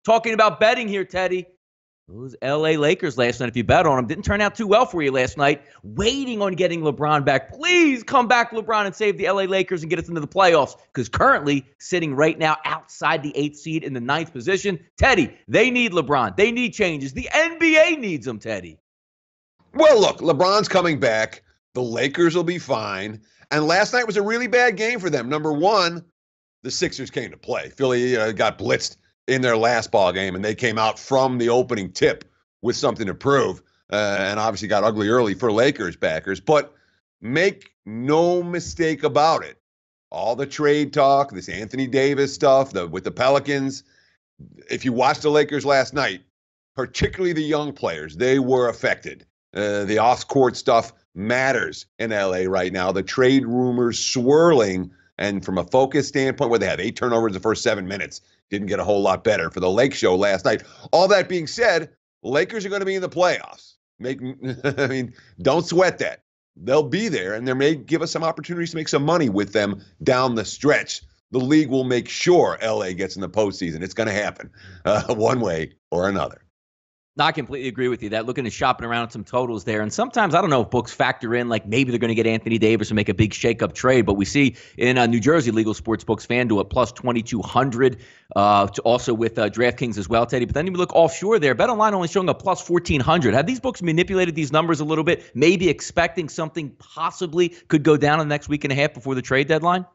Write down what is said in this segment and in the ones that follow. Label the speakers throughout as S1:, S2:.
S1: Talking about betting here, Teddy. Those L.A. Lakers last night, if you bet on them, didn't turn out too well for you last night. Waiting on getting LeBron back. Please come back, LeBron, and save the L.A. Lakers and get us into the playoffs. Because currently, sitting right now outside the 8th seed in the 9th position, Teddy, they need LeBron. They need changes. The NBA needs them, Teddy.
S2: Well, look, LeBron's coming back. The Lakers will be fine. And last night was a really bad game for them. Number one, the Sixers came to play. Philly got blitzed in their last ball game, and they came out from the opening tip with something to prove, and obviously got ugly early for Lakers backers. But make no mistake about it, all the trade talk, this Anthony Davis stuff with the Pelicans, if you watched the Lakers last night, particularly the young players, they were affected. The off-court stuff matters in L.A. right now. The trade rumors swirling, and from a focus standpoint, where they had 8 turnovers in the first 7 minutes, didn't get a whole lot better for the Lake Show last night. All that being said, Lakers are going to be in the playoffs. Don't sweat that. They'll be there, and they may give us some opportunities to make some money with them down the stretch. The league will make sure LA gets in the postseason. It's going to happen one way or another.
S1: No, I completely agree with you. That looking at shopping around at some totals there. And sometimes, I don't know if books factor in, like maybe they're going to get Anthony Davis and make a big shake-up trade. But we see in New Jersey legal sports books, FanDuel at plus 2,200, also with DraftKings as well, Teddy. But then you look offshore there, BetOnline only showing a plus 1,400. Have these books manipulated these numbers a little bit, maybe expecting something possibly could go down in the next week and a half before the trade deadline?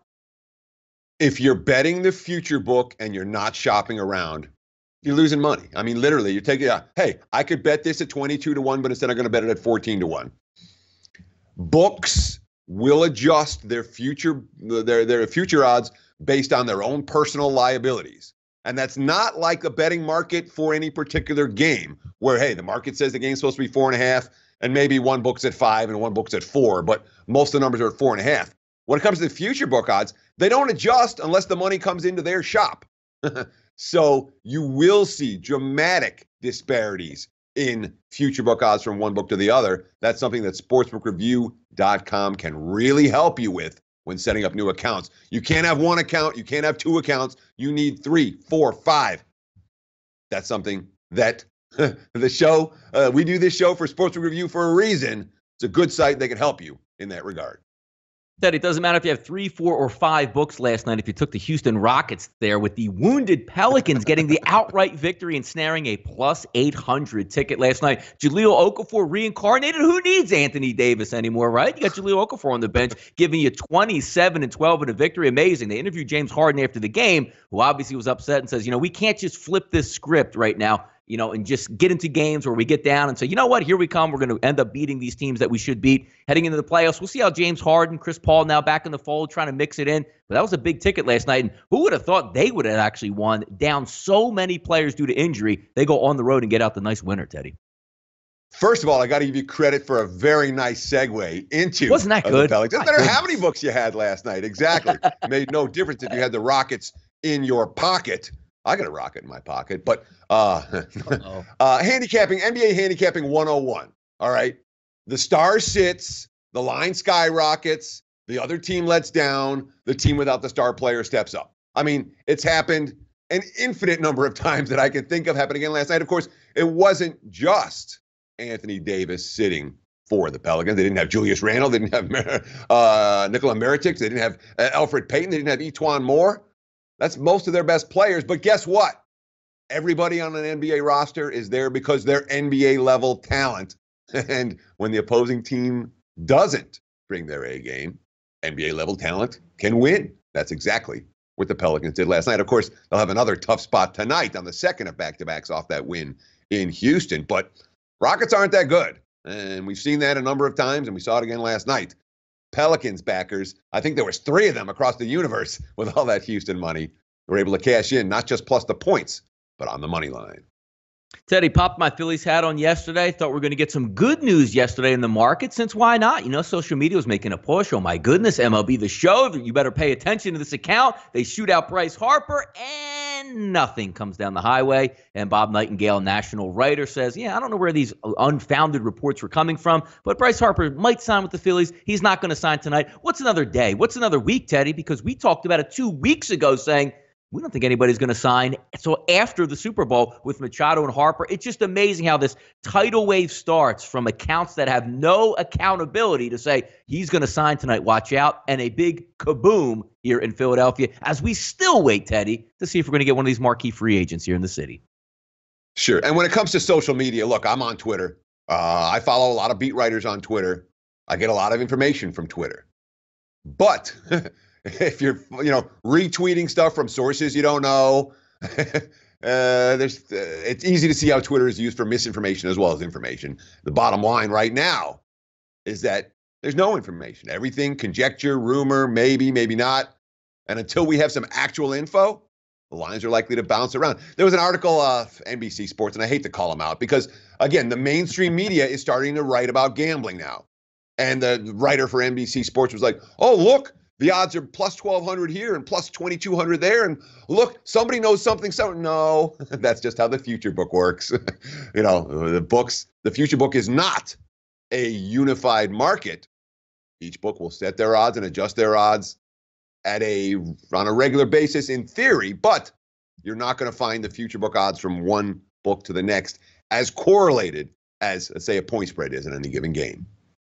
S2: If you're betting the future book and you're not shopping around, you're losing money. I mean, literally, you're taking hey, I could bet this at 22-1, but instead I'm going to bet it at 14-1. Books will adjust their future odds based on their own personal liabilities. And that's not like the betting market for any particular game where, hey, the market says the game's supposed to be 4.5 and maybe one book's at 5 and one book's at 4, but most of the numbers are at 4.5. When it comes to the future book odds, they don't adjust unless the money comes into their shop. So you will see dramatic disparities in future book odds from one book to the other. That's something that sportsbookreview.com can really help you with when setting up new accounts. You can't have one account. You can't have 2 accounts. You need 3, 4, 5. That's something that the show, we do this show for Sportsbook Review for a reason. It's a good site. They can help you in that regard.
S1: That it doesn't matter if you have 3, 4, or 5 books last night. If you took the Houston Rockets there with the wounded Pelicans getting the outright victory and snaring a plus 800 ticket last night. Jahlil Okafor reincarnated. Who needs Anthony Davis anymore, right? You got Jahlil Okafor on the bench giving you 27 and 12 in a victory. Amazing. They interviewed James Harden after the game, who obviously was upset and says, we can't just flip this script right now, and just get into games where we get down and say, you know what, here we come. We're going to end up beating these teams that we should beat heading into the playoffs. We'll see how James Harden, Chris Paul now back in the fold, trying to mix it in. But that was a big ticket last night. And who would have thought they would have actually won down so many players due to injury? They go on the road and get out the nice winner, Teddy.
S2: First of all, I got to give you credit for a very nice segue into
S1: Wasn't that good?
S2: The Pelicans. Doesn't matter how many books you had last night. Exactly. It made no difference if you had the Rockets in your pocket. I got a rocket in my pocket, but handicapping, NBA handicapping 101. All right. The star sits, the line skyrockets, the other team lets down, the team without the star player steps up. I mean, it's happened an infinite number of times that I can think of happening again last night. Of course, it wasn't just Anthony Davis sitting for the Pelicans. They didn't have Julius Randle. They didn't have Nikola Mirotic. They didn't have Alfred Payton. They didn't have Etuan Moore. That's most of their best players. But guess what? Everybody on an NBA roster is there because they're NBA level talent. And when the opposing team doesn't bring their A game, NBA level talent can win. That's exactly what the Pelicans did last night. Of course, they'll have another tough spot tonight on the second of back-to-backs off that win in Houston. But Rockets aren't that good. And we've seen that a number of times, and we saw it again last night. Pelicans backers, I think there was 3 of them across the universe with all that Houston money, were able to cash in, not just plus the points, but on the money line.
S1: Teddy, popped my Phillies hat on yesterday. Thought we were going to get some good news yesterday in the market, since why not? Social media was making a push. Oh, my goodness, MLB The Show. You better pay attention to this account. They shoot out Bryce Harper, and nothing comes down the highway. And Bob Nightingale, national writer, says, I don't know where these unfounded reports were coming from, but Bryce Harper might sign with the Phillies. He's not going to sign tonight. What's another day? What's another week, Teddy? Because we talked about it 2 weeks ago saying, We don't think anybody's going to sign. So after the Super Bowl with Machado and Harper, it's just amazing how this tidal wave starts from accounts that have no accountability to say he's going to sign tonight, watch out, and a big kaboom here in Philadelphia as we still wait, Teddy, to see if we're going to get one of these marquee free agents here in the city.
S2: Sure. And when it comes to social media, look, I'm on Twitter. I follow a lot of beat writers on Twitter. I get a lot of information from Twitter. But if you're, retweeting stuff from sources you don't know, it's easy to see how Twitter is used for misinformation as well as information. The bottom line right now is that there's no information. Everything conjecture, rumor, maybe, maybe not. And until we have some actual info, the lines are likely to bounce around. There was an article NBC Sports, and I hate to call them out because, again, the mainstream media is starting to write about gambling now. And the writer for NBC Sports was like, oh, look, the odds are plus 1,200 here and plus 2,200 there. And look, somebody knows something. So no, that's just how the future book works. The future book is not a unified market. Each book will set their odds and adjust their odds on a regular basis in theory, but you're not going to find the future book odds from one book to the next as correlated as, let's say, a point spread is in any given game.